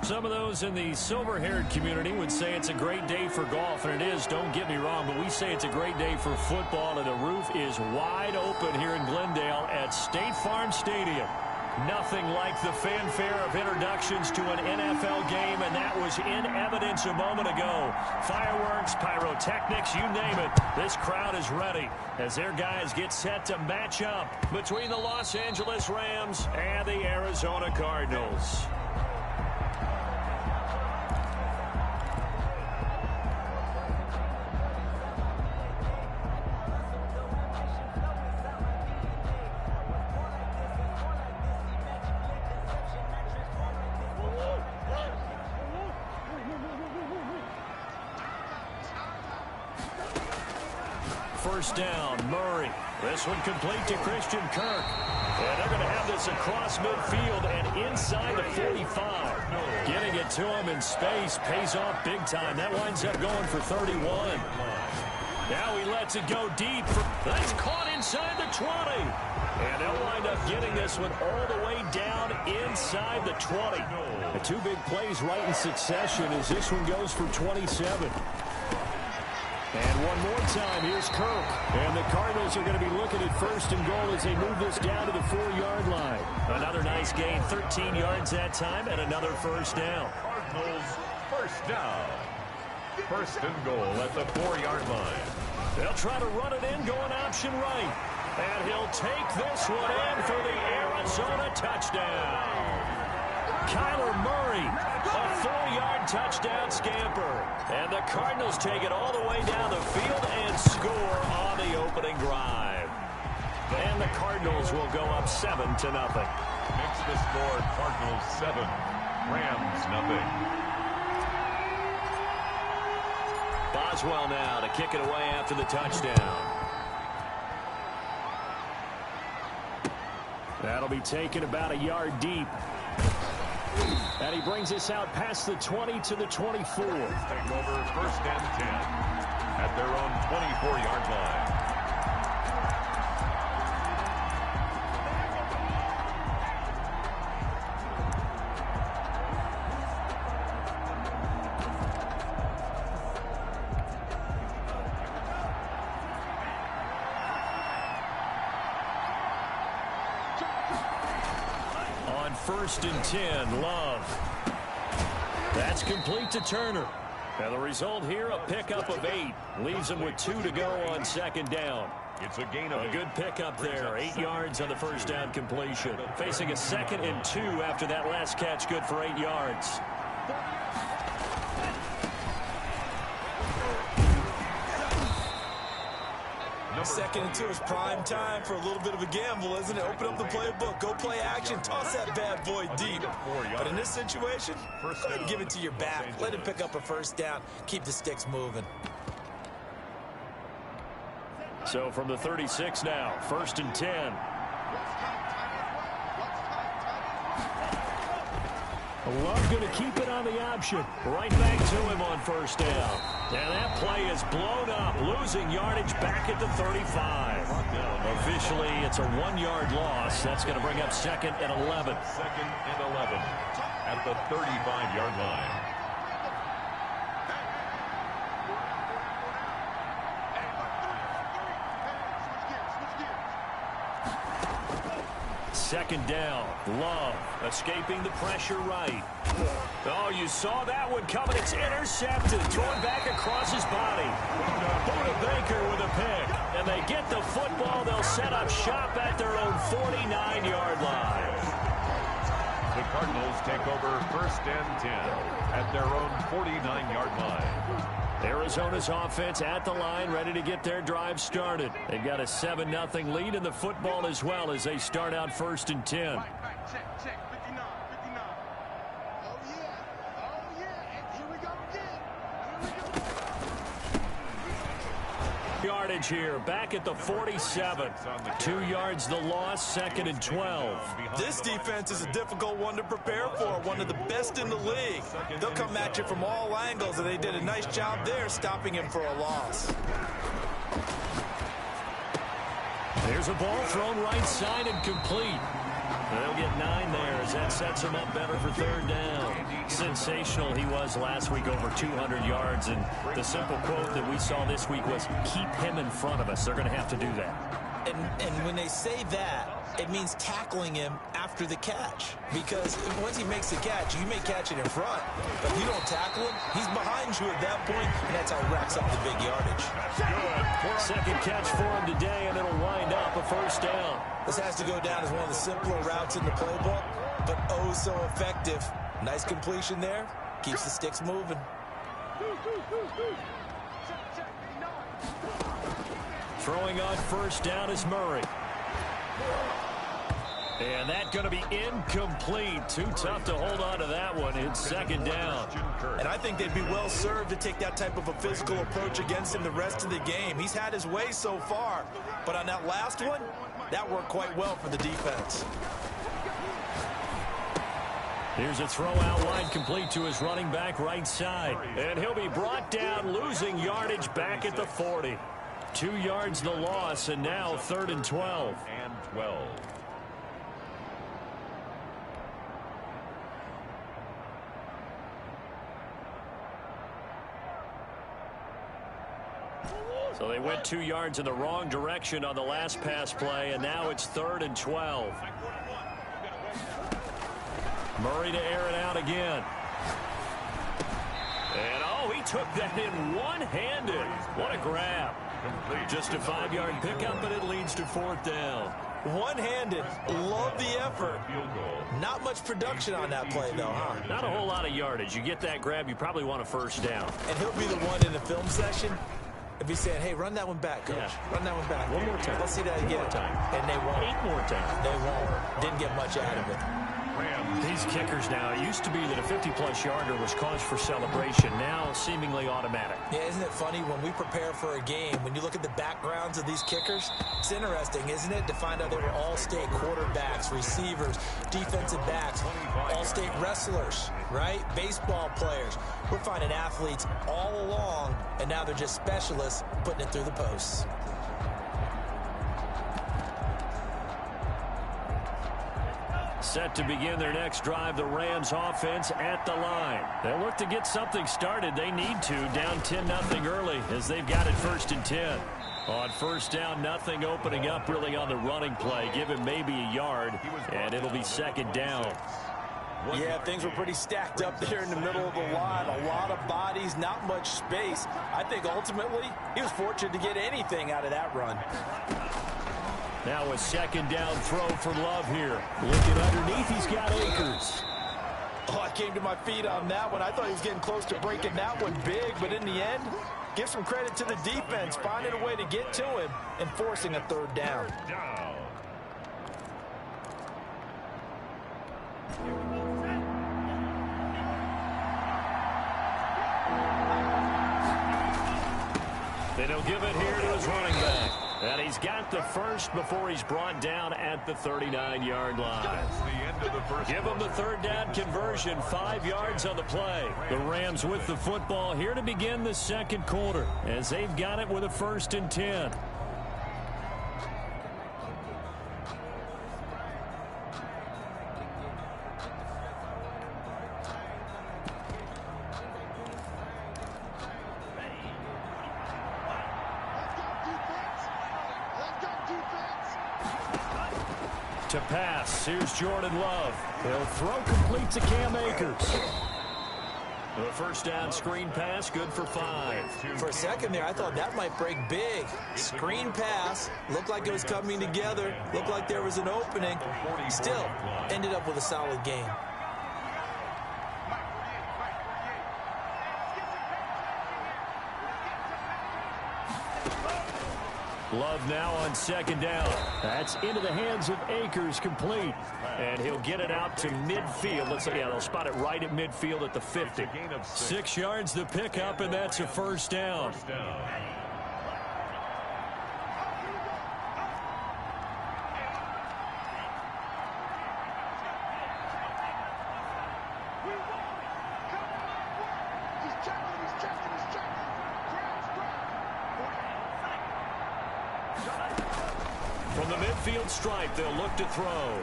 Some of those in the silver-haired community would say it's a great day for golf, and it is, don't get me wrong, but we say it's a great day for football, and the roof is wide open here in Glendale at State Farm Stadium. Nothing like the fanfare of introductions to an NFL game, and that was in evidence a moment ago. Fireworks, pyrotechnics, you name it. This crowd is ready as their guys get set to match up between the Los Angeles Rams and the Arizona Cardinals. First down, Murray. This one complete to Christian Kirk. And they're going to have this across midfield and inside the 45. Getting it to him in space pays off big time. That winds up going for 31. Now he lets it go deep. That's caught inside the 20. And they'll wind up getting this one all the way down inside the 20. The two big plays right in succession as this one goes for 27. And one more time, here's Kirk. And the Cardinals are going to be looking at first and goal as they move this down to the 4-yard line. Another nice gain, 13 yards that time, and another first down. Cardinals first down. First and goal at the 4-yard line. They'll try to run it in, going option right. And he'll take this one in for the Arizona touchdown. Kyler Murray, a 4-yard touchdown scamper. And the Cardinals take it all the way down the field and score on the opening drive. And the Cardinals will go up 7-0. Makes the score Cardinals 7, Rams nothing. Boswell now to kick it away after the touchdown. That'll be taken about a yard deep. And he brings us out past the 20 to the 24. Take over first and 10 at their own 24-yard line. First and 10, Love. That's complete to Turner. And the result here, a pickup of 8. Leaves him with 2 to go on second down. It's a gain of a good pickup there. 8 yards on the first down completion. Facing a 2nd and 2 after that last catch, good for 8 yards. Second and 2 is prime time for a little bit of a gamble, isn't it? Open up the playbook, go play action, toss that bad boy deep. But in this situation, go ahead and give it to your back. Let him pick up a first down. Keep the sticks moving. So from the 36 now, first and 10. Love going to keep it on the option. Right back to him on first down. And that play is blown up, losing yardage back at the 35. Officially, it's a 1-yard loss. That's going to bring up 2nd and 11. 2nd and 11 at the 35-yard line. Second down, Love escaping the pressure right. Oh, you saw that one coming. It's intercepted, thrown back across his body. Buda Baker with a pick. And they get the football. They'll set up shop at their own 49-yard line. The Cardinals take over first and 10 at their own 49-yard line. Arizona's offense at the line, ready to get their drive started. They've got a 7-0 lead in the football as well as they start out first and 10. Check, 59, 59. Oh, yeah. Oh, yeah. And here we go again. Yardage here, back at the 47. 2 yards the loss, 2nd and 12. This defense is a difficult one to prepare for, one of the best in the league. They'll come at you from all angles, and they did a nice job there stopping him for a loss. There's a ball thrown right side and complete. They'll get 9 there as that sets him up better for third down. Sensational he was last week, over 200 yards. And the simple quote that we saw this week was, keep him in front of us. They're going to have to do that. And when they say that, it means tackling him after the catch. Because once he makes the catch, you may catch it in front. But if you don't tackle him, he's behind you at that point, and that's how he racks up the big yardage. Second catch for him today, and it'll wind up a first down. This has to go down as one of the simpler routes in the playbook, but oh so effective. Nice completion there. Keeps the sticks moving. Throwing on first down is Murray. And that's going to be incomplete. Too tough to hold on to that one. It's second down. And I think they'd be well served to take that type of a physical approach against him the rest of the game. He's had his way so far. But on that last one, that worked quite well for the defense. Here's a throw out wide, complete to his running back right side. And he'll be brought down, losing yardage back at the 40. 2 yards the loss, and now 3rd and 12. And 12. So they went 2 yards in the wrong direction on the last pass play, and now it's 3rd and 12. Murray to air it out again. And, oh, he took that in one-handed. What a grab. Just a 5-yard pickup, but it leads to 4th down. One-handed. Love the effort. Not much production on that play, though, huh? Not a whole lot of yardage. You get that grab, you probably want a first down. And he'll be the one in the film session if he's saying, hey, run that one back, coach. Yeah. Run that one back. One more time. Let's see that again. 1 more time. And they won't. 8 more times. They won't. Didn't get much out of it. These kickers now, it used to be that a 50-plus yarder was cause for celebration. Now seemingly automatic. Yeah, isn't it funny when we prepare for a game, when you look at the backgrounds of these kickers, it's interesting, isn't it, to find out they were all-state quarterbacks, receivers, defensive backs, all-state wrestlers, right? Baseball players. We're finding athletes all along, and now they're just specialists putting it through the posts. Set to begin their next drive, the Rams offense at the line. They'll look to get something started. They need to, down 10-0 early as they've got it 1st and 10. On first down, nothing opening up really on the running play. Give him maybe a yard, and it'll be 2nd down. Yeah, things were pretty stacked up there in the middle of the line. A lot of bodies, not much space. I think ultimately he was fortunate to get anything out of that run. Now a 2nd down throw for Love here. Looking underneath, he's got Akers. Oh, I came to my feet on that one. I thought he was getting close to breaking that one big, but in the end, give some credit to the defense, finding a way to get to him and forcing a 3rd down. Then he'll give it here to his running back. And he's got the first before he's brought down at the 39-yard line. Give him the 3rd down conversion, 5 yards on the play. The Rams with the football here to begin the 2nd quarter as they've got it with a 1st and 10. To pass, here's Jordan Love. He'll throw complete to Cam Akers. The 1st down screen pass, good for 5. For a second there, I thought that might break big. Screen pass, looked like it was coming together, looked like there was an opening. Still, ended up with a solid game. Love now on 2nd down. That's into the hands of Akers, complete. And he'll get it out to midfield. Let's see, yeah, they'll spot it right at midfield at the 50. 6 yards the pickup, and that's a 1st down. From the midfield stripe, they'll look to throw.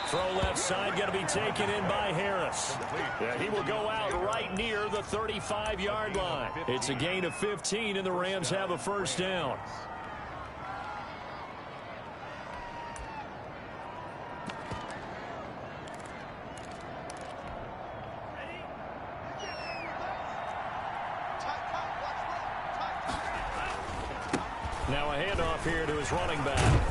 Throw left side, going to be taken in by Harris. Yeah, he will go out right near the 35-yard line. It's a gain of 15, and the Rams have a first down. Now a handoff here to his running back.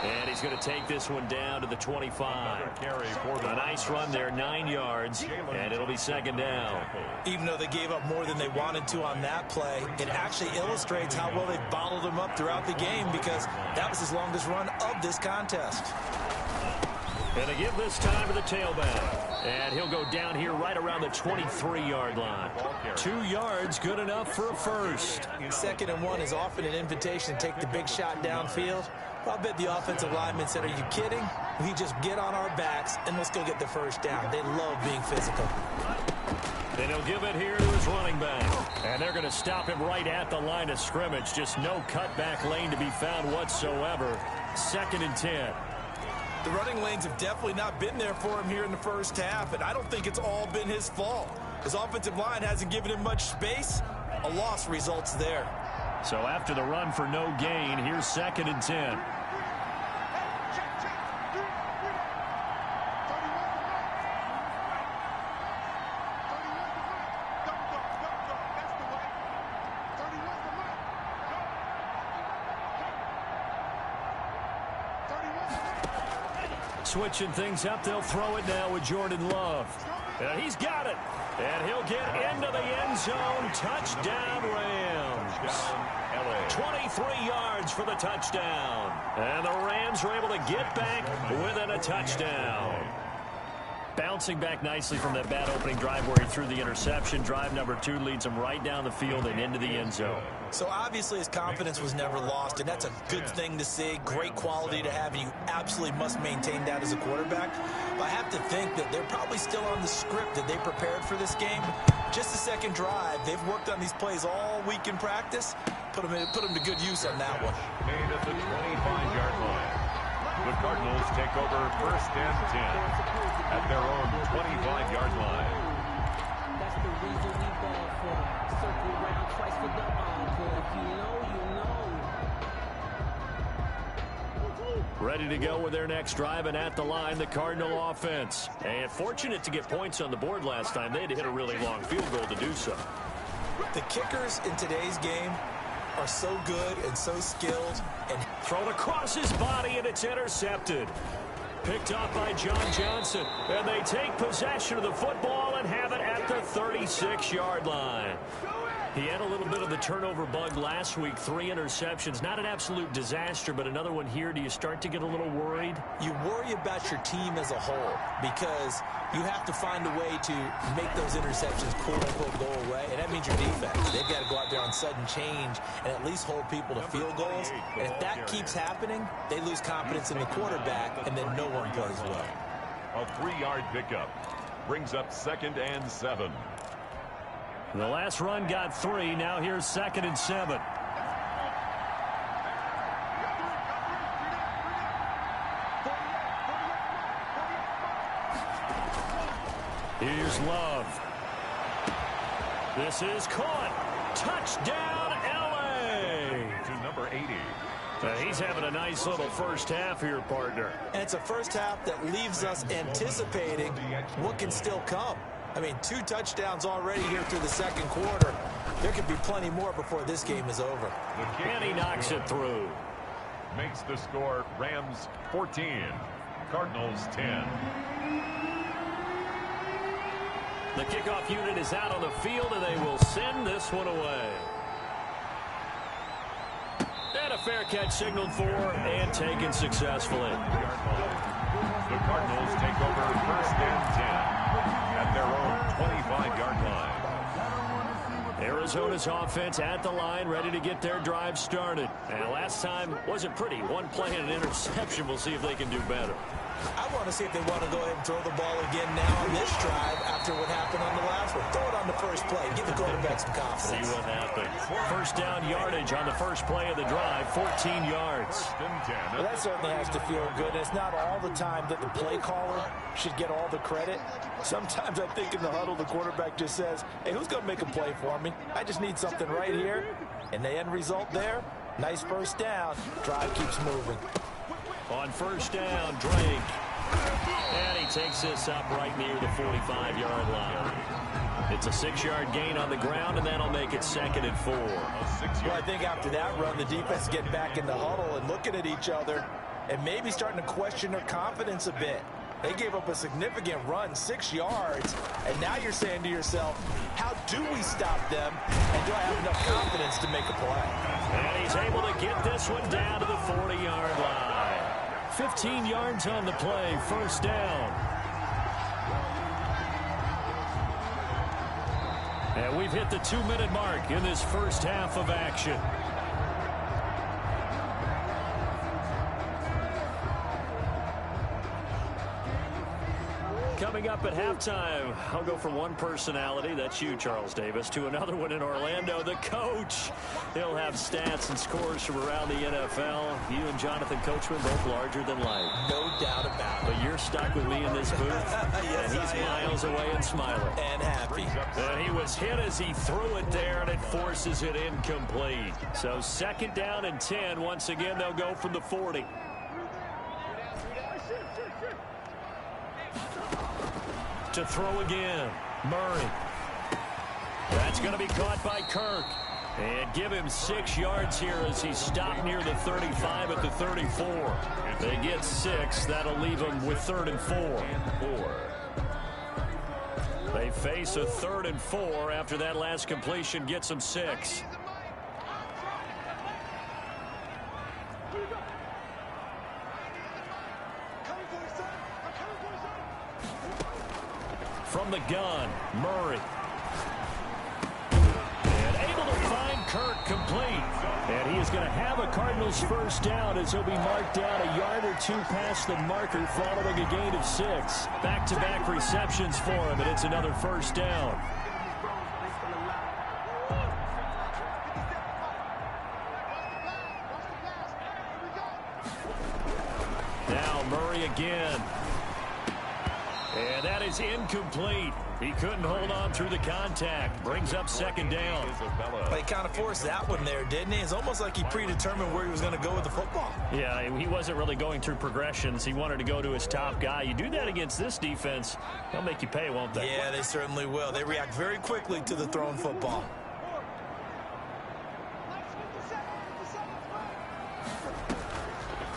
And he's going to take this one down to the 25. A nice run there, 9 yards, and it'll be second down. Even though they gave up more than they wanted to on that play, it actually illustrates how well they've bottled them up throughout the game, because that was his longest run of this contest. And they give this time to the tailback. And he'll go down here right around the 23-yard line. 2 yards, good enough for a first. 2nd and 1 is often an invitation to take the big shot downfield. Well, I bet the offensive lineman said, "Are you kidding? We just get on our backs and let's go get the first down." They love being physical. Then he'll give it here to his running back. And they're going to stop him right at the line of scrimmage. Just no cutback lane to be found whatsoever. 2nd and 10. The running lanes have definitely not been there for him here in the first half, and I don't think it's all been his fault. His offensive line hasn't given him much space. A loss results there. So after the run for no gain, here's 2nd and 10. Switching things up, they'll throw it now with Jordan Love. And he's got it. And he'll get into the end zone. Touchdown, Rams. 23 yards for the touchdown. And the Rams are able to get back within a touchdown. Bouncing back nicely from that bad opening drive where he threw the interception. Drive number 2 leads him right down the field and into the end zone. So obviously his confidence was never lost, and that's a good thing to see. Great quality to have, and you absolutely must maintain that as a quarterback. But I have to think that they're probably still on the script that they prepared for this game. Just the second drive. They've worked on these plays all week in practice. Put them to good use on that one. Made at the 25-yard line. The Cardinals take over 1st and 10 at their own 25-yard line. That's the reason we ball for. Circle around twice for the encore. If you know, you know. Ready to go with their next drive, and at the line, the Cardinal offense. And fortunate to get points on the board last time. They had to hit a really long field goal to do so. The kickers in today's game are so good and so skilled. And thrown across his body, and it's intercepted. Picked off by John Johnson. And they take possession of the football and have it at the 36-yard line. He had a little bit of the turnover bug last week. 3 interceptions. Not an absolute disaster, but another one here. Do you start to get a little worried? You worry about your team as a whole, because you have to find a way to make those interceptions quote-unquote go away, and that means your defense. They've got to go out there on sudden change and at least hold people to field goals. And if that keeps happening, they lose confidence in the quarterback, and then no one plays well. A 3-yard pickup brings up 2nd and 7. The last run got 3. Now here's 2nd and 7. Here's Love. This is caught. Touchdown, L.A. To number 80. He's having a nice little first half here, partner. And it's a first half that leaves us anticipating what can still come. I mean, 2 touchdowns already here through the second quarter. There could be plenty more before this game is over. And he knocks it through. Makes the score Rams 14, Cardinals 10. The kickoff unit is out on the field, and they will send this one away. And a fair catch signaled for and taken successfully. The Cardinals take over 1st and 10 at their own 25-yard line. Arizona's offense at the line, ready to get their drive started. And last time wasn't pretty. 1 play and an interception. We'll see if they can do better. I want to see if they want to go ahead and throw the ball again now on this drive after what happened on the last one. Throw it on the first play. Give the quarterback some confidence. See what happens. First down yardage on the first play of the drive, 14 yards. Well, that certainly has to feel good. It's not all the time that the play caller should get all the credit. Sometimes I think in the huddle, the quarterback just says, hey, who's going to make a play for me? I just need something right here. And the end result there, nice first down. Drive keeps moving. On first down, Drake. And he takes this up right near the 45-yard line. It's a 6-yard gain on the ground, and that'll make it 2nd and 4. Well, I think after that run, the defense getting back in the huddle and looking at each other and maybe starting to question their confidence a bit. They gave up a significant run, 6 yards, and now you're saying to yourself, how do we stop them, and do I have enough confidence to make a play? And he's able to get this one down to the 40-yard line. 15 yards on the play, first down. And we've hit the 2-minute mark in this first half of action. Coming up at halftime, I'll go from one personality, that's you, Charles Davis, to another one in Orlando, the coach. He'll have stats and scores from around the NFL. You and Jonathan Coachman both larger than life. No doubt about it. But you're stuck with me in this booth, yes, and he's miles away and smiling. And happy. And he was hit as he threw it there, and it forces it incomplete. So 2nd down and 10. Once again, they'll go from the 40. To throw again, Murray. That's going to be caught by Kirk. And give him 6 yards here as he's stopped near the 35 at the 34. They get 6. That'll leave them with 3rd and 4. They face a 3rd and 4 after that last completion gets them 6. From the gun, Murray. And able to find Kirk complete. And he is going to have a Cardinals first down as he'll be marked down a yard or two past the marker following a gain of 6. Back-to-back receptions for him, and it's another first down. Now Murray again. And that is incomplete. He couldn't hold on through the contact. Brings up 2nd down. Well, he kind of forced that one there, didn't he? It's almost like he predetermined where he was going to go with the football. Yeah, he wasn't really going through progressions. He wanted to go to his top guy. You do that against this defense, they'll make you pay, won't they? Yeah, they certainly will. They react very quickly to the thrown football.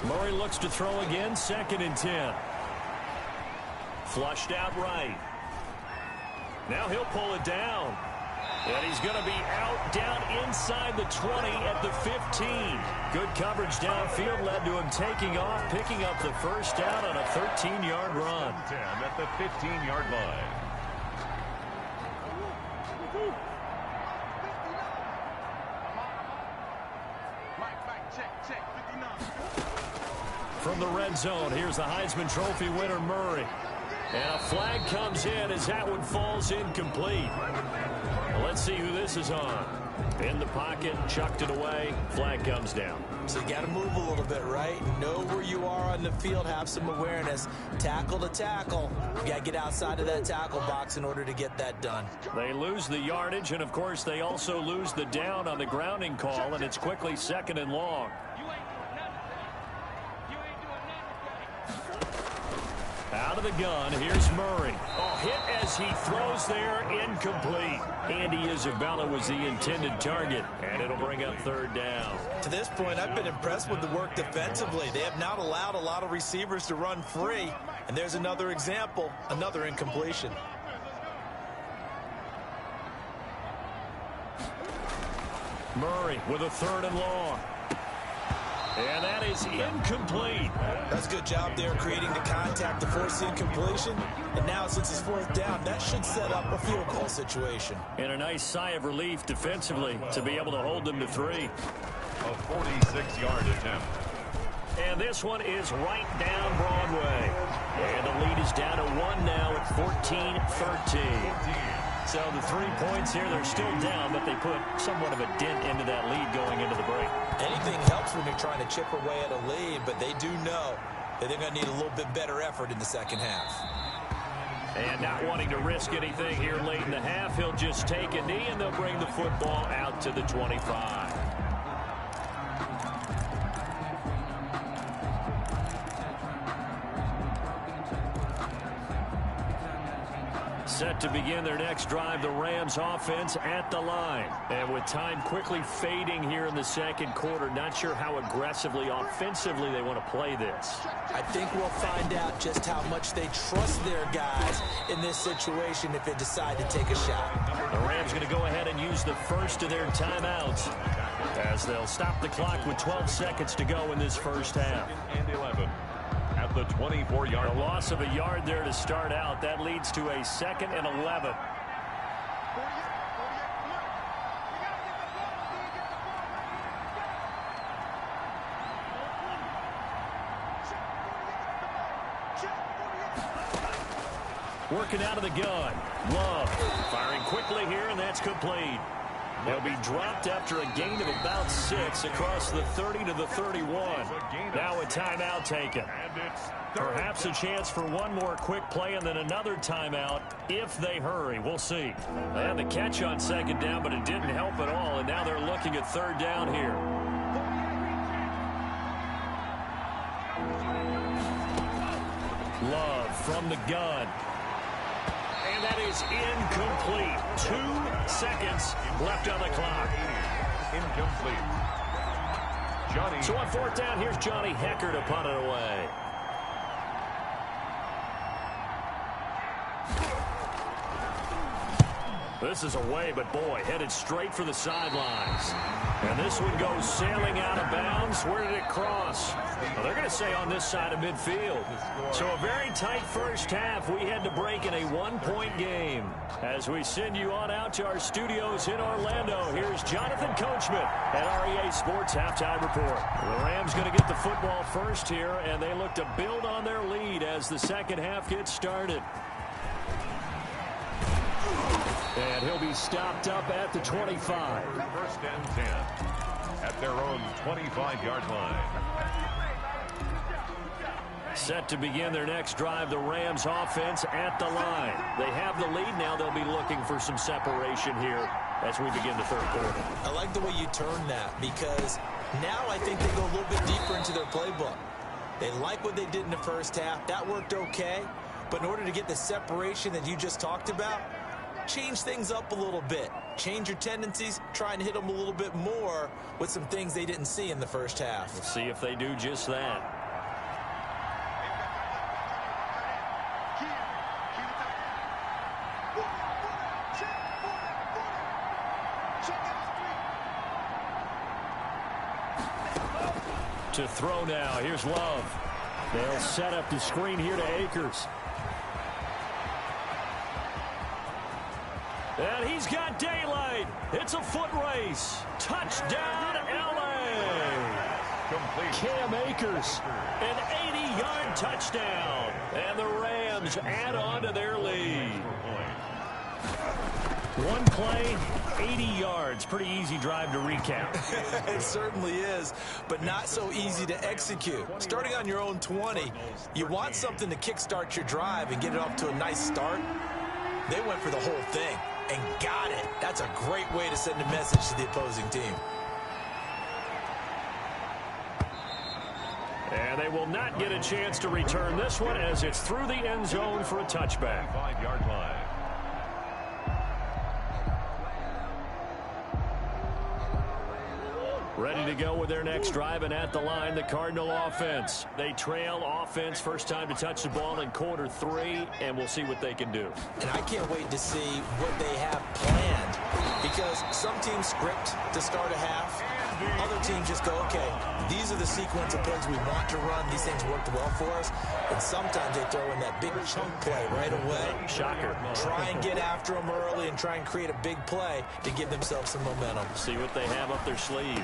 Murray looks to throw again, 2nd and 10. Flushed out right. Now he'll pull it down. And he's going to be out down inside the 20 at the 15. Good coverage downfield led to him taking off, picking up the first down on a 13-yard run. 10 at the 15-yard line. From the red zone, here's the Heisman Trophy winner, Murray. And a flag comes in as that one falls incomplete. Well, let's see who this is on. In the pocket, chucked it away, flag comes down. So you got to move a little bit, right? Know where you are on the field, have some awareness. Tackle to tackle. You got to get outside of that tackle box in order to get that done. They lose the yardage, and of course they also lose the down on the grounding call, and it's quickly 2nd and long. Out of the gun, here's Murray. Oh, hit as he throws there, incomplete. Andy Isabella was the intended target, and it'll bring up 3rd down. To this point, I've been impressed with the work defensively. They have not allowed a lot of receivers to run free. And there's another example, another incompletion. Murray with a 3rd and long. And that is incomplete. That's a good job there creating the contact to force the incompletion. And now since it's 4th down, that should set up a field goal situation. And a nice sigh of relief defensively to be able to hold them to 3. A 46-yard attempt. And this one is right down Broadway. And is down to 1 now at 14-13. So the 3 points here, they're still down, but they put somewhat of a dent into that lead going into the break. Anything helps when you're trying to chip away at a lead, but they do know that they're going to need a little bit better effort in the second half. And not wanting to risk anything here late in the half, he'll just take a knee, and they'll bring the football out to the 25. Set to begin their next drive, the Rams offense at the line. And with time quickly fading here in the second quarter, not sure how aggressively, offensively they want to play this. I think we'll find out just how much they trust their guys in this situation if they decide to take a shot. The Rams going to go ahead and use the first of their timeouts as they'll stop the clock with 12 seconds to go in this first half. And 11. At the 24-yard line. A loss of a yard there to start out. That leads to a 2nd and 11. Working out of the gun. Love firing quickly here, and that's complete. They'll be dropped after a gain of about 6 across the 30 to the 31. Now a timeout taken. Perhaps a chance for one more quick play and then another timeout if they hurry. We'll see. They had the catch on 2nd down, but it didn't help at all, and now they're looking at 3rd down here. Love from the gun. And that is incomplete. 2 seconds left on the clock. Incomplete. Johnny. So on 4th down, here's Johnny Hecker to punt it away. This is away, but boy, headed straight for the sidelines. And this one goes sailing out of bounds. Where did it cross? Well, they're going to say on this side of midfield. So a very tight first half. We had to break in a 1-point game. As we send you on out to our studios in Orlando, here's Jonathan Coachman at REA Sports Halftime Report. The Rams going to get the football first here, and they look to build on their lead as the second half gets started. And he'll be stopped up at the 25. 1st and 10 at their own 25-yard line. Set to begin their next drive, the Rams offense at the line. They have the lead. Now they'll be looking for some separation here as we begin the 3rd quarter. I like the way you turn that because now I think they go a little bit deeper into their playbook. They like what they did in the first half. That worked okay. But in order to get the separation that you just talked about, change things up a little bit. Change your tendencies. Try and hit them a little bit more with some things they didn't see in the first half. We'll see if they do just that. To throw now. Here's Love. They'll set up the screen here to Akers. And he's got daylight. It's a foot race. Touchdown, L.A. Complete. Cam Akers, an 80-yard touchdown. And the Rams add on to their lead. One play, 80 yards. Pretty easy drive to recap. It certainly is, but not so easy to execute. Starting on your own 20, you want something to kickstart your drive and get it off to a nice start. They went for the whole thing and got it. That's a great way to send a message to the opposing team. And they will not get a chance to return this one as it's through the end zone for a touchback. 5-yard line. Ready to go with their next drive, and at the line, the Cardinal offense. They trail offense, first time to touch the ball in quarter 3, and we'll see what they can do. And I can't wait to see what they have planned, because some teams script to start a half. Other teams just go, okay, these are the sequence of plays we want to run. These things worked well for us. And sometimes they throw in that big chunk play right away. Shocker. Try and get after them early and try and create a big play to give themselves some momentum. See what they have up their sleeve.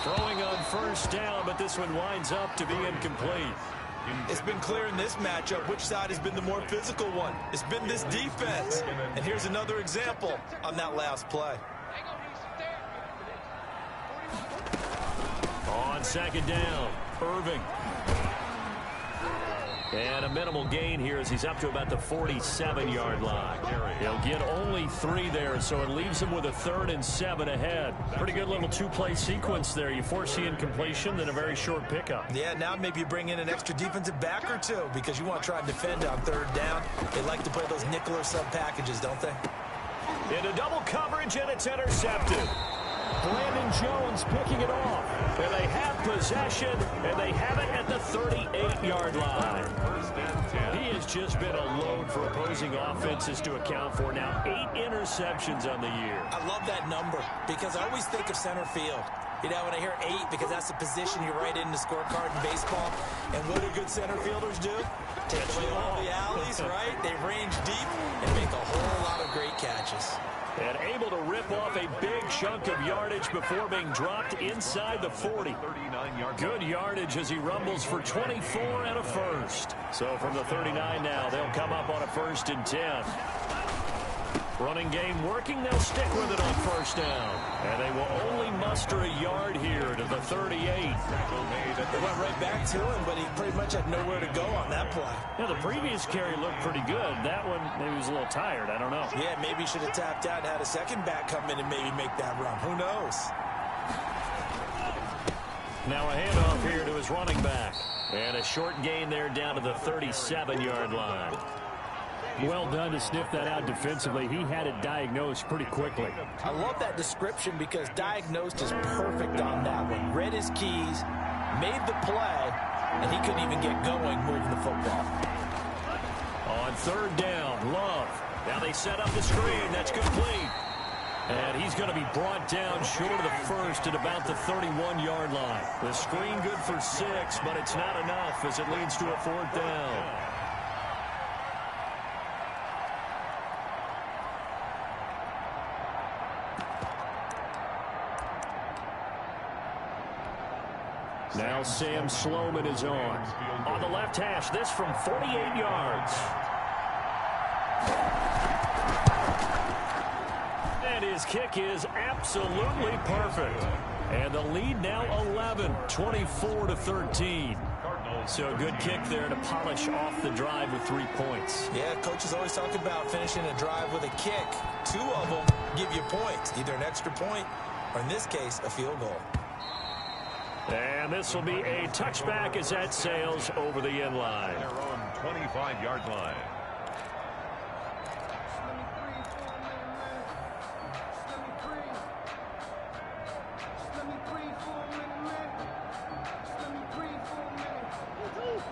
Throwing on first down, but this one winds up to be incomplete. It's been clear in this matchup which side has been the more physical one. It's been this defense. And here's another example on that last play. On second down, Irving. And a minimal gain here as he's up to about the 47-yard line. He'll get only 3 there, so it leaves him with a 3rd and 7 ahead. Pretty good little 2-play sequence there. You force the incompletion, then a very short pickup. Yeah, now maybe you bring in an extra defensive back or two because you want to try and defend on 3rd down. They like to play those nickel or sub packages, don't they? Into double coverage, and it's intercepted. Brandon Jones picking it off. And they have possession, and they have it at the 38-yard line. He has just been a load for opposing offenses to account for. Now 8 interceptions on the year. I love that number because I always think of center field. You know, when I hear 8, because that's the position you write in the scorecard in baseball. And what do good center fielders do? Take away all the alleys, right? They range deep and make a whole lot of great catches. And able to rip off a big chunk of yardage before being dropped inside the 40. Good yardage as he rumbles for 24 and a first. So from the 39 now, they'll come up on a 1st and 10. Running game working, they'll stick with it on 1st down. And they will only muster a yard here to the 38. They went right back to him, but he pretty much had nowhere to go on that play. Yeah, the previous carry looked pretty good. That one, maybe he was a little tired. I don't know. Yeah, maybe he should have tapped out and had a second back come in and maybe make that run. Who knows? Now a handoff here to his running back. And a short gain there down to the 37-yard line. Well done to sniff that out defensively. He had it diagnosed pretty quickly. I love that description because diagnosed is perfect on that one. Read his keys, made the play, and he couldn't even get going moving the football. On 3rd down, Love. Now they set up the screen. That's complete. And he's going to be brought down short of the 1st at about the 31-yard line. The screen good for 6, but it's not enough as it leads to a 4th down. Now Sam Sloman is on the left hash, this from 48 yards. And his kick is absolutely perfect. And the lead now 11, 24-13. So a good kick there to polish off the drive with 3 points. Yeah, coaches always talk about finishing a drive with a kick. 2 of them give you points, either an extra point or, in this case, a field goal. And this will be a touchback as that sails over the end line. Their own 25-yard line.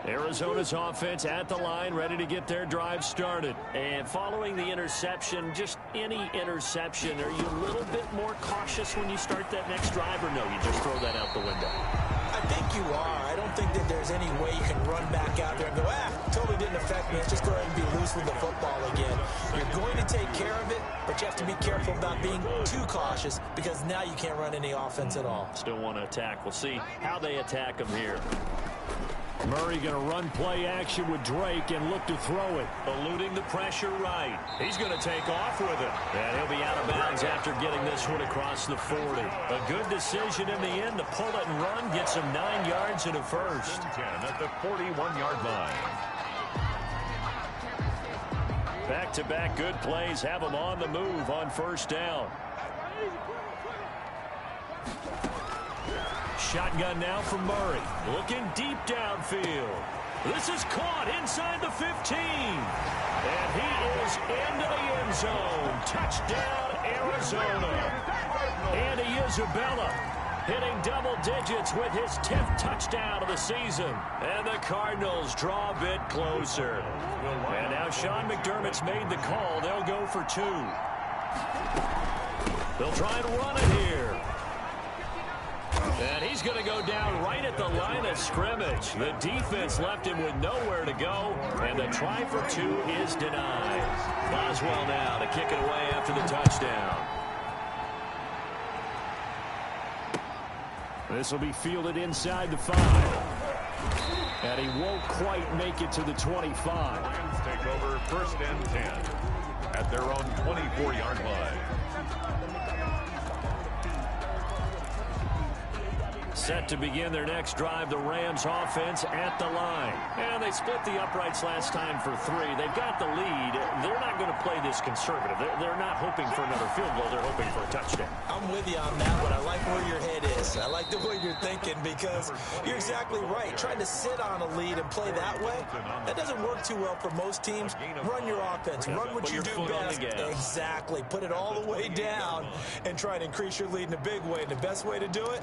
Arizona's offense at the line, ready to get their drive started. And following the interception, just any interception, are you a little bit more cautious when you start that next drive, or no, you just throw that out the window? I think you are. I don't think that there's any way you can run back out there and go, totally didn't affect me. Let's just go ahead and be loose with the football again. You're going to take care of it, but you have to be careful about being too cautious because now you can't run any offense at all. Still want to attack. We'll see how they attack him here. Murray going to run play action with Drake and look to throw it. Eluding the pressure right. He's going to take off with it. And he'll be out of bounds after getting this one across the 40. A good decision in the end to pull it and run. Gets him 9 yards and a first. 10 at the 41-yard line. Back-to-back good plays have him on the move on 1st down. Shotgun now from Murray. Looking deep downfield. This is caught inside the 15. And he is into the end zone. Touchdown, Arizona. Andy Isabella hitting double digits with his 10th touchdown of the season. And the Cardinals draw a bit closer. And now Sean McDermott's made the call. They'll go for 2. They'll try and run it here. And he's going to go down right at the line of scrimmage. The defense left him with nowhere to go, and the try for 2 is denied. Boswell now to kick it away after the touchdown. This will be fielded inside the 5. And he won't quite make it to the 25. Lions take over 1st and 10 at their own 24-yard line. Set to begin their next drive, the Rams offense at the line. And they split the uprights last time for 3. They've got the lead. They're not going to play this conservative. They're not hoping for another field goal. They're hoping for a touchdown. I'm with you on that one. I like where your head is. I like the way you're thinking because you're exactly right. Trying to sit on a lead and play that way, that doesn't work too well for most teams. Run your offense. Run what you do best. Exactly. Put it all the way down and try to increase your lead in a big way. And the best way to do it,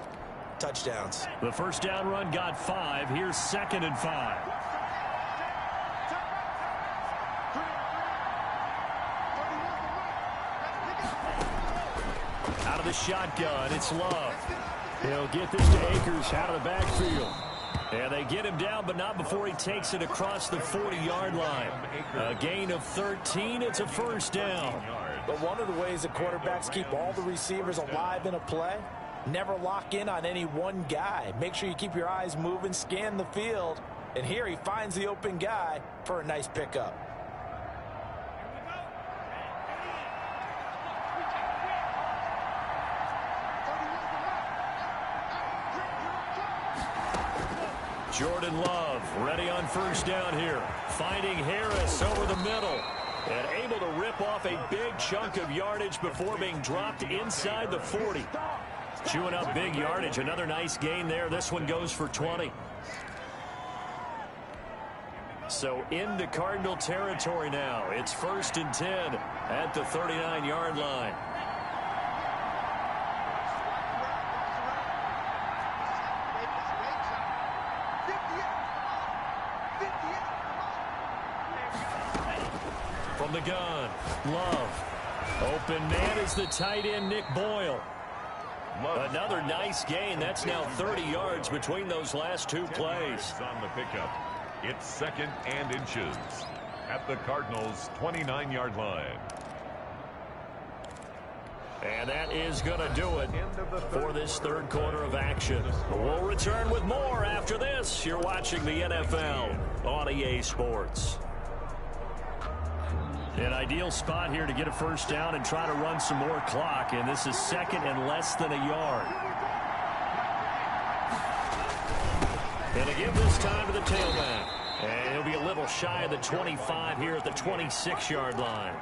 touchdowns. The first down run got 5. Here's 2nd and 5. Out of the shotgun, it's Love. He'll get this to Akers out of the backfield. And they get him down, but not before he takes it across the 40-yard line. A gain of 13. It's a first down. But one of the ways that quarterbacks keep all the receivers alive in a play, never lock in on any one guy. Make sure you keep your eyes moving, scan the field. And here he finds the open guy for a nice pickup. Jordan Love ready on first down here. Finding Harris over the middle. And able to rip off a big chunk of yardage before being dropped inside the 40. Chewing up big yardage. Another nice gain there. This one goes for 20. So into Cardinal territory now. It's 1st and 10 at the 39-yard line. From the gun, Love. Open man is the tight end, Nick Boyle. Another nice gain. That's now 30 yards between those last 2 plays. On the pickup, it's 2nd and inches at the Cardinals' 29-yard line. And that is going to do it for this 3rd quarter of action. We'll return with more after this. You're watching the NFL on EA Sports. An ideal spot here to get a first down and try to run some more clock. And this is 2nd and less than a yard. And to give this time to the tailback. And he'll be a little shy of the 25 here at the 26-yard line.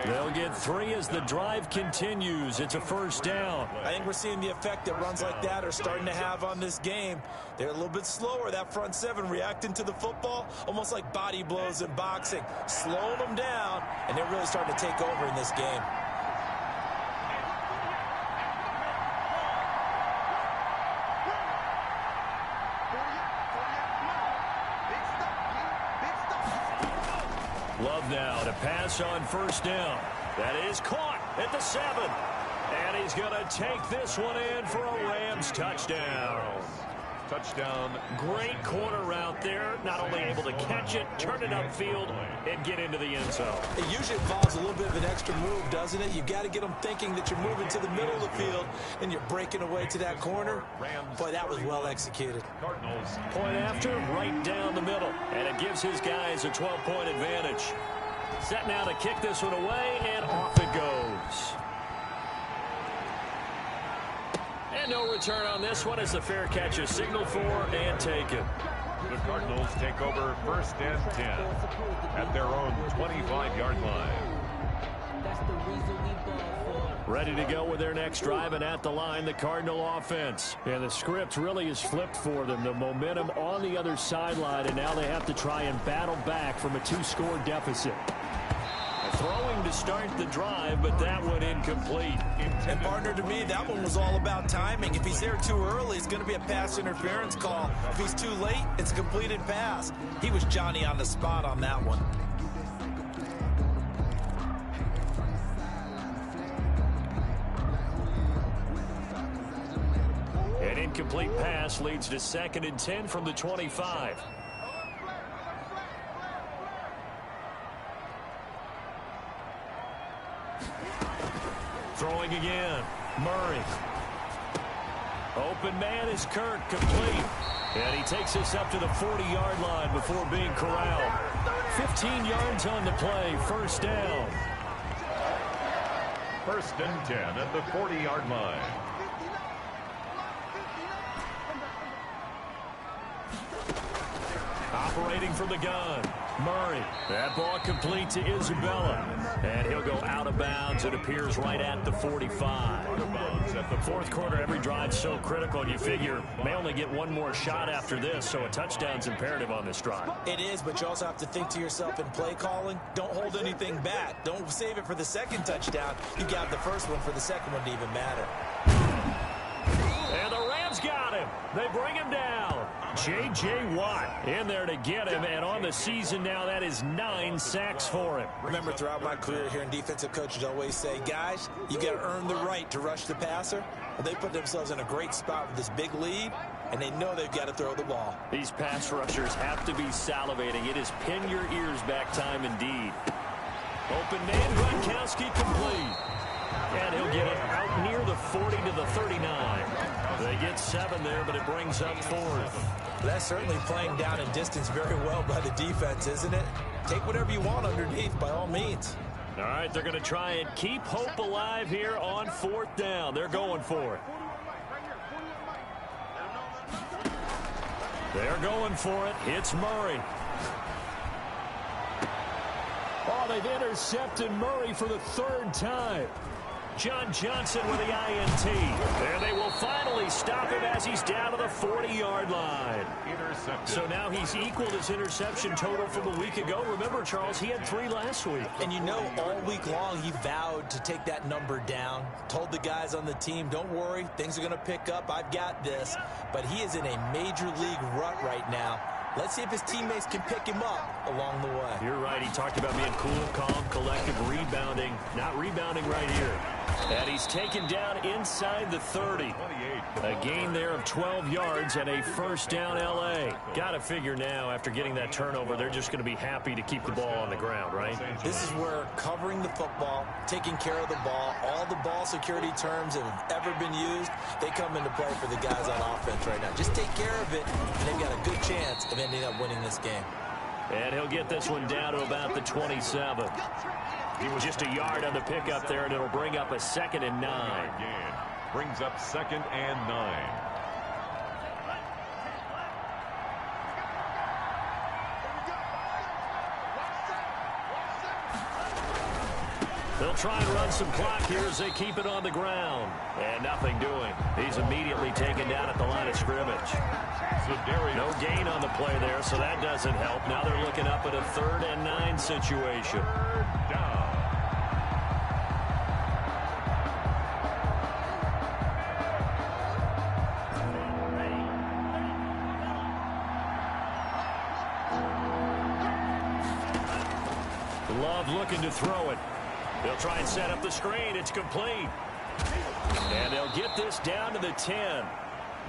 They'll get 3 as the drive continues. It's a first down. I think we're seeing the effect that runs like that are starting to have on this game. They're a little bit slower, that front 7 reacting to the football, almost like body blows in boxing. Slowing them down, and they're really starting to take over in this game. Love now to pass on first down. That is caught at the 7. And he's going to take this one in for a Rams touchdown. Touchdown. Great corner route there. Not only able to catch it, turn it upfield, and get into the end zone. It usually involves a little bit of an extra move, doesn't it? You've got to get them thinking that you're moving to the middle of the field and you're breaking away to that corner. Boy, that was well executed. Cardinals. Point after, right down the middle. And it gives his guys a 12-point advantage. Set now to kick this one away, and off it goes. And no return on this one as the fair catch is signaled for and taken. The Cardinals take over 1st and 10 at their own 25-yard line. That's the reason we ball for. Ready to go with their next drive, and at the line, the Cardinal offense. And the script really is flipped for them. The momentum on the other sideline, and now they have to try and battle back from a 2-score deficit. Throwing to start the drive, but that one incomplete. And partner, to me, that one was all about timing. If he's there too early, it's going to be a pass interference call. If he's too late, it's a completed pass. He was Johnny on the spot on that one. An incomplete pass leads to 2nd and 10 from the 25. Throwing again. Murray. Open man is Kirk, complete. And he takes us up to the 40-yard line before being corralled. 15 yards on the play, first down. First and 10 at the 40-yard line. Operating from the gun, Murray. That ball complete to Isabella. And he'll go out of bounds. It appears right at the 45. Out of bounds at the Fourth quarter, every drive's so critical, and you figure may only get one more shot after this, so a touchdown's imperative on this drive. It is, but you also have to think to yourself in play calling, don't hold anything back. Don't save it for the second touchdown. You got the first one for the second one to even matter. And the Rams got him. They bring him down. J.J. Watt in there to get him, and on the season now, that is 9 sacks for him. Remember, throughout my career here in defensive coaches always say, guys, you got to earn the right to rush the passer. Well, they put themselves in a great spot with this big lead, and they know they've got to throw the ball. These pass rushers have to be salivating. It is pin your ears back time indeed. Open man, Gronkowski complete. And he'll get it out near the 40 to the 39. They get 7 there, but it brings up 4th. That's certainly playing down and distance very well by the defense, isn't it? Take whatever you want underneath, by all means. All right, they're going to try and keep hope alive here on 4th down. They're going for it. They're going for it. It's Murray. Oh, they've intercepted Murray for the 3rd time. John Johnson with the INT. And they will finally stop him as he's down to the 40-yard line. So now he's equaled his interception total from a week ago. Remember, Charles, he had 3 last week. And you know, all week long he vowed to take that number down. Told the guys on the team, don't worry, things are going to pick up. I've got this. But he is in a major league rut right now. Let's see if his teammates can pick him up along the way. You're right. He talked about being cool, calm, collective, rebounding. Not rebounding right here. And he's taken down inside the 30. A gain there of 12 yards and a first down L.A. Got to figure now, after getting that turnover, they're just going to be happy to keep the ball on the ground, right? This is where covering the football, taking care of the ball, all the ball security terms that have ever been used, they come into play for the guys on offense right now. Just take care of it, and they've got a good chance of ending up winning this game. And he'll get this one down to about the 27. He was just a yard on the pickup there, and it'll bring up a 2nd and 9. Brings up 2nd and 9. They'll try and run some clock here as they keep it on the ground. And nothing doing. He's immediately taken down at the line of scrimmage. No gain on the play there, so that doesn't help. Now they're looking up at a 3rd and 9 situation. Down. Love looking to throw it. They'll try and set up the screen. It's complete. And they'll get this down to the 10.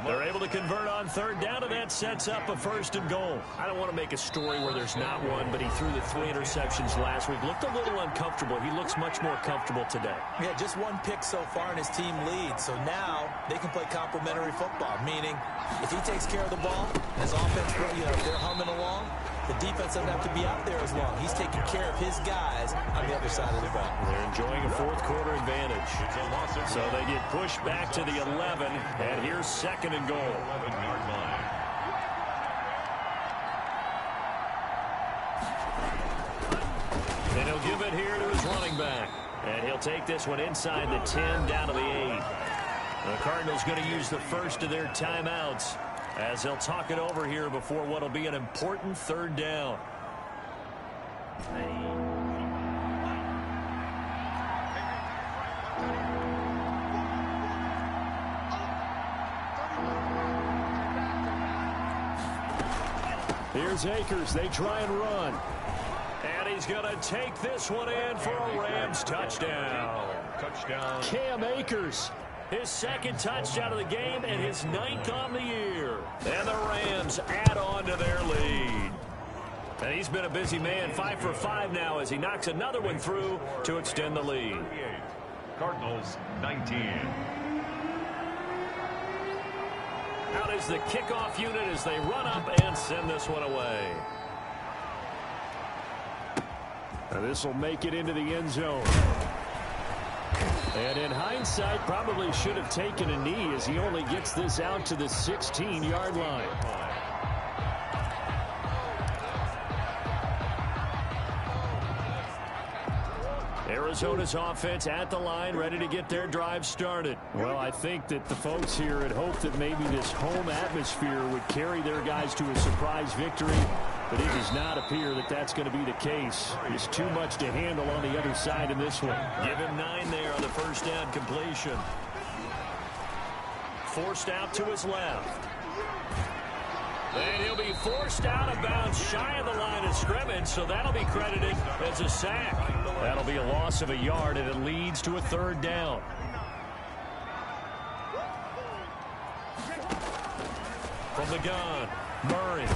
They're able to convert on 3rd down, and that sets up a 1st and goal. I don't want to make a story where there's not one, but he threw the 3 interceptions last week. Looked a little uncomfortable. He looks much more comfortable today. Yeah, just 1 pick so far, and his team leads. So now they can play complementary football, meaning if he takes care of the ball, and his offense, if they're humming along, the defense doesn't have to be out there as long. He's taking care of his guys on the other side of the ball. They're enjoying a 4th quarter advantage. So they get pushed back to the 11, and here's 2nd and goal. 11-yard line. And he'll give it here to his running back. And he'll take this one inside the 10 down to the 8. The Cardinals going to use the first of their timeouts as they'll talk it over here before what will be an important 3rd down. Here's Akers. They try and run. And he's going to take this one in for a Rams touchdown. Touchdown. Cam Akers. His 2nd touchdown of the game and his 9th on the year. And the Rams add on to their lead. And he's been a busy man, 5 for 5 now as he knocks another one through to extend the lead. Cardinals 19. Out is the kickoff unit as they run up and send this one away. This will make it into the end zone. And in hindsight, probably should have taken a knee as he only gets this out to the 16-yard line. Arizona's offense at the line, ready to get their drive started. Well, I think that the folks here had hoped that maybe this home atmosphere would carry their guys to a surprise victory, but it does not appear that that's going to be the case. There's too much to handle on the other side in this one. Give him 9 there on the first down completion. Forced out to his left. And he'll be forced out of bounds shy of the line of scrimmage, so that'll be credited as a sack. That'll be a loss of a yard, and it leads to a 3rd down. From the gun, Murray.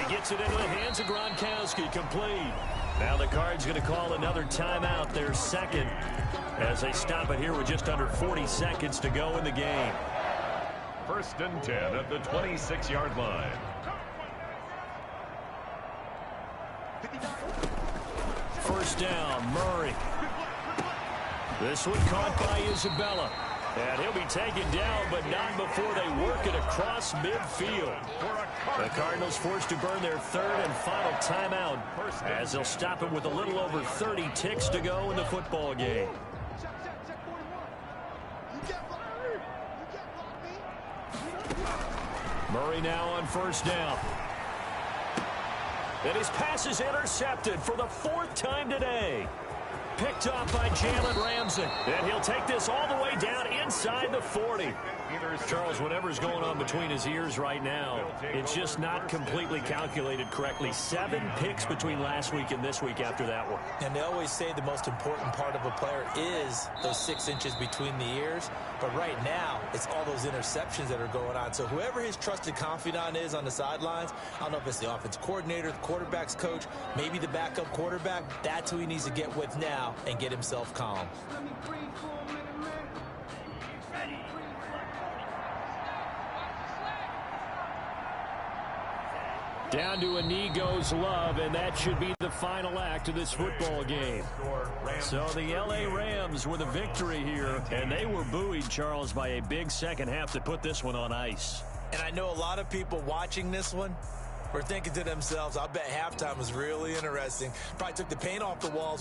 He gets it into the hands of Gronkowski, complete. Now the Cards going to call another timeout, their second, as they stop it here with just under 40 seconds to go in the game. 1st and 10 at the 26-yard line. First down, Murray. This one caught by Isabella. And he'll be taken down, but not before they work it across midfield. The Cardinals forced to burn their 3rd and final timeout as they'll stop it with a little over 30 ticks to go in the football game. Murray now on first down. And his pass is intercepted for the 4th time today. Picked off by Jalen Ramsey. And he'll take this all the way down inside the 40. Charles, whatever's going on between his ears right now, it's just not completely calculated correctly. 7 picks between last week and this week after that one. And they always say the most important part of a player is those 6 inches between the ears. But right now, it's all those interceptions that are going on. So whoever his trusted confidant is on the sidelines, I don't know if it's the offense coordinator, the quarterback's coach, maybe the backup quarterback, that's who he needs to get with now and get himself calm. Down to a knee goes Love, and that should be the final act of this football game. So the L.A. Rams with a victory here, and they were buoyed, Charles, by a big second half to put this one on ice. And I know a lot of people watching this one were thinking to themselves, I bet halftime was really interesting. Probably took the paint off the walls